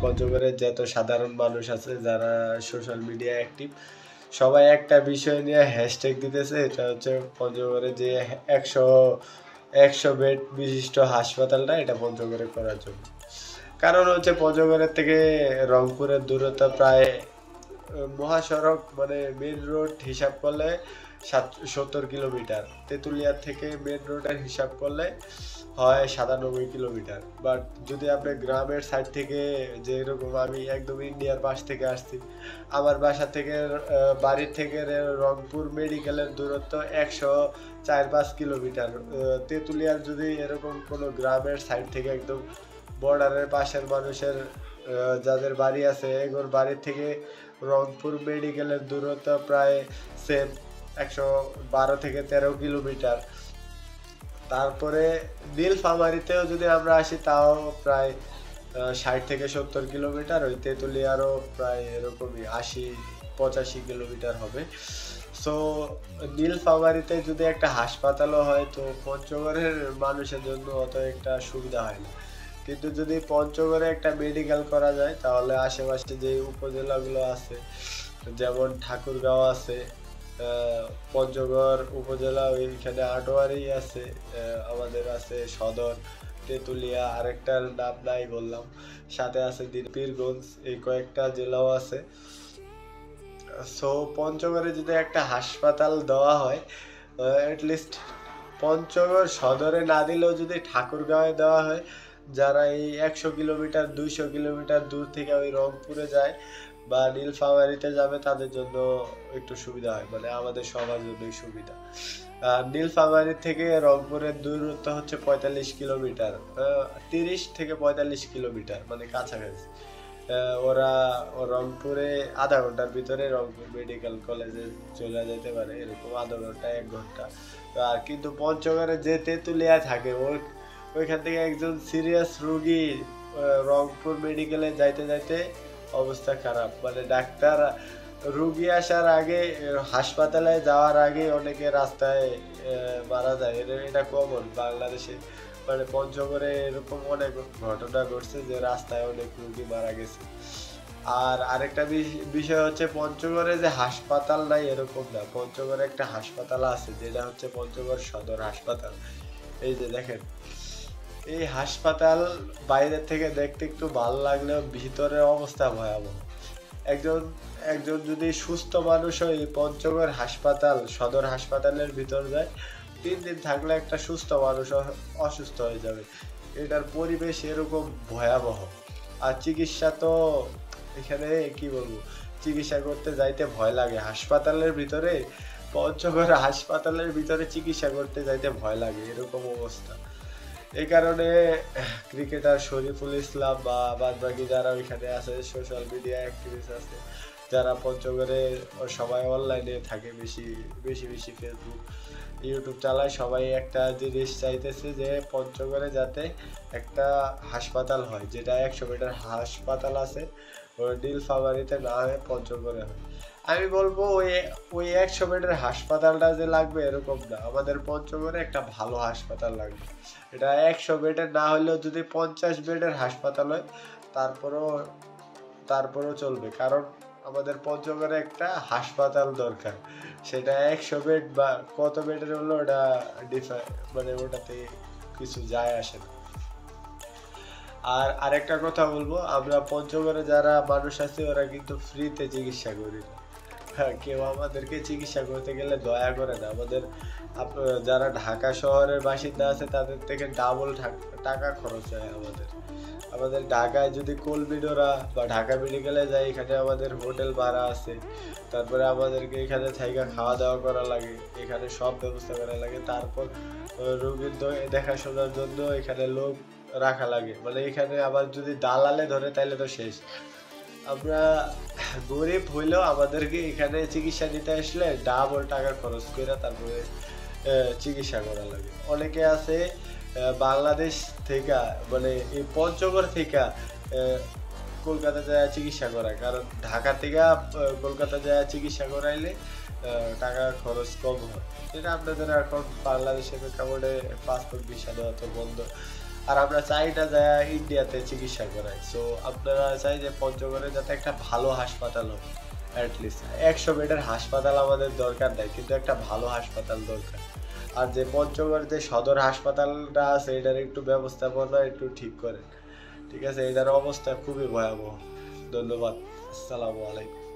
পঞ্চগড়ের যত সাধারণ মানুষ আছে যারা সোশ্যাল মিডিয়া অ্যাক্টিভ, সবাই একটা বিষয় নিয়ে হ্যাশট্যাগ দিতেছে, এটা হচ্ছে পঞ্চগড়ে যে 100 বেড বিশিষ্ট হাসপাতালটা এটা পঞ্চগড়ে করার জন্য। কারণ হচ্ছে পঞ্চগড়ের থেকে রংপুরের দূরত্ব প্রায় মহাসড়ক মানে মেন রোড হিসাব করলে 70 কিলোমিটার, তেঁতুলিয়া থেকে মেন রোডের হিসাব করলে হয় 97 কিলোমিটার। বাট যদি আপনি গ্রামের সাইড থেকে, যেরকম আমি একদম ইন্ডিয়ার পাশ থেকে আসছি, আমার বাসা থেকে বাড়ির থেকে রংপুর মেডিকেলের দূরত্ব 104-5 কিলোমিটার। তেঁতুলিয়ার যদি এরকম কোনো গ্রামের সাইড থেকে একদম বর্ডারের পাশের মানুষের যাদের বাড়ি আছে এগুলোর বাড়ির থেকে রংপুর মেডিকেলের দূরত্ব প্রায় সেম 112-13 কিলোমিটার। তারপরে নীলফামারীতেও যদি আমরা আসি তাও প্রায় 60-70 কিলোমিটার, ওই তেঁতুলিয়ারও প্রায় এরকমই 80-85 কিলোমিটার হবে। সো নীলফামারীতে যদি একটা হাসপাতালও হয় তো পঞ্চগড়ের মানুষের জন্য অত একটা সুবিধা হয় না। কিন্তু যদি পঞ্চগড়ে একটা মেডিকেল করা যায় তাহলে আশেপাশে যে উপজেলাগুলো আছে, যেমন ঠাকুরগাঁও আছে, পঞ্চগড় উপজেলা ওইখানে আটোয়ারি আছে, আমাদের আছে সদর, তেঁতুলিয়া, আরেকটার নাম নাই বললাম, সাথে আছে পীরগঞ্জ, এই কয়েকটা জেলাও আছে। সো পঞ্চগড়ে যদি একটা হাসপাতাল দেওয়া হয়, অ্যাটলিস্ট পঞ্চগড় সদরে না দিলেও যদি ঠাকুরগাঁওয়ে দেওয়া হয়, যারা এই 100 কিলোমিটার 200 কিলোমিটার দূর থেকে ওই রংপুরে যায় বা নীলফামারীতে যাবে তাদের জন্য একটু সুবিধা হয়, মানে আমাদের সবার জন্যই সুবিধা। নীলফামারী থেকে রংপুরের দূরত্ব হচ্ছে 45 কিলোমিটার, 30-45 কিলোমিটার, মানে কাছাকাছি। ওরা রংপুরে আধা ঘন্টার ভিতরে রংপুর মেডিকেল কলেজে চলে যেতে পারে, এরকম আধা ঘন্টা 1 ঘন্টা। আর কিন্তু পঞ্চগড়ে যে তেঁতুলিয়া থাকে ওইখান থেকে একজন সিরিয়াস রুগী রংপুর মেডিকেলে যাইতে যাইতে অবস্থা খারাপ, মানে ডাক্তার রুগী আসার আগে, হাসপাতালে যাওয়ার আগে অনেকে রাস্তায় মারা যায়। এটা কমন বাংলাদেশে, মানে পঞ্চগড়ে এরকম অনেক ঘটনা ঘটছে যে রাস্তায় অনেক রুগী মারা গেছে। আর আরেকটা বিষয় হচ্ছে পঞ্চগড়ে যে হাসপাতাল নাই এরকম না, পঞ্চগড়ে একটা হাসপাতাল আছে যেটা হচ্ছে পঞ্চগড় সদর হাসপাতাল। এই যে দেখেন, এই হাসপাতাল বাইরে থেকে দেখতে একটু ভালো লাগলেও ভিতরের অবস্থা ভয়াবহ। একজন যদি সুস্থ মানুষ এই পঞ্চগড় হাসপাতাল সদর হাসপাতালের ভিতর যায়, 3 দিন থাকলে একটা সুস্থ মানুষ অসুস্থ হয়ে যাবে। এটার পরিবেশ এরকম ভয়াবহ। আর চিকিৎসা তো এখানে কি বলবো, চিকিৎসা করতে যাইতে ভয় লাগে হাসপাতালের ভিতরে, পঞ্চগড় হাসপাতালের ভিতরে চিকিৎসা করতে যাইতে ভয় লাগে, এরকম অবস্থা। এই কারণে ক্রিকেটার শরীফুল ইসলাম বা বাদবাকি যারা ওইখানে আছে, সোশ্যাল মিডিয়া অ্যাক্টিভিস্ট আছে যারা পঞ্চগড়ে, সবাই অনলাইনে থাকে, বেশি ফেসবুক ইউটিউব চালায়, সবাই একটা জিনিস চাইতেছে যে পঞ্চগড়ে যাতে একটা হাসপাতাল হয়, যেটা 100 বেডের হাসপাতাল আছে নীলফামারীতে না হয়ে পঞ্চগড়ে হয়। আমি বলবো ওই 100 বেডের হাসপাতালটা যে লাগবে এরকম না, আমাদের পঞ্চগড়ে একটা ভালো হাসপাতাল লাগবে। এটা 100 বেডের না হলেও যদি 50 বেডের হাসপাতাল হয় তারপরও চলবে, কারণ আমাদের পঞ্চগড়ে একটা হাসপাতাল দরকার। সেটা 100 বেড বা কত বেডের হলো ওটা মানে ওটাতে কিছু যায় আসে না। আর আরেকটা কথা বলবো, আমরা পঞ্চগড়ে যারা মানুষ আছে ওরা কিন্তু ফ্রিতে চিকিৎসা করি না। হ্যাঁ, কেউ আমাদেরকে চিকিৎসা করতে গেলে দয়া করে না। আমাদের যারা ঢাকা শহরের বাসিন্দা আছে তাদের থেকে ডাবল টাকা খরচ হয় আমাদের ঢাকায় যদি কলবিডোরা বা ঢাকা মেডিকেলে যাই, এখানে আমাদের হোটেল ভাড়া আছে, তারপরে আমাদেরকে এখানে থাইকা খাওয়া দাওয়া করা লাগে, এখানে সব ব্যবস্থা করা লাগে, তারপর রোগীর দেখাশোনার জন্য এখানে লোক রাখা লাগে, মানে এখানে আবার যদি দালালে ধরে তাইলে তো শেষ। আমরা গরিব হইলেও আমাদেরকে এখানে চিকিৎসা নিতে আসলে ডাবল টাকা খরচ করে তারপরে চিকিৎসা করা লাগে। অনেকে আছে বাংলাদেশ থেকে, মানে এই পঞ্চগড় থেকে কলকাতা যায় চিকিৎসা করায়, কারণ ঢাকা থেকে কলকাতা যায় চিকিৎসা করাইলে টাকা খরচ কম হয়। এটা আপনাদের এখন বাংলাদেশের প্রেক্ষাপটে পাসপোর্ট ভিসা দেওয়া তো বন্ধ, আর আমরা চাই না যায় ইন্ডিয়াতে চিকিৎসা করাই। সো আপনারা চাই যে পঞ্চগড়ে যাতে একটা ভালো হাসপাতাল হয়, অ্যাটলিস্ট 100 বেডের হাসপাতাল আমাদের দরকার নাই, কিন্তু একটা ভালো হাসপাতাল দরকার। আর যে পঞ্চগড় যে সদর হাসপাতালটা আছে এটার একটু ব্যবস্থাপনা একটু ঠিক করেন, ঠিক আছে? এটার অবস্থা খুবই ভয়াবহ। ধন্যবাদ। আসসালামু আলাইকুম।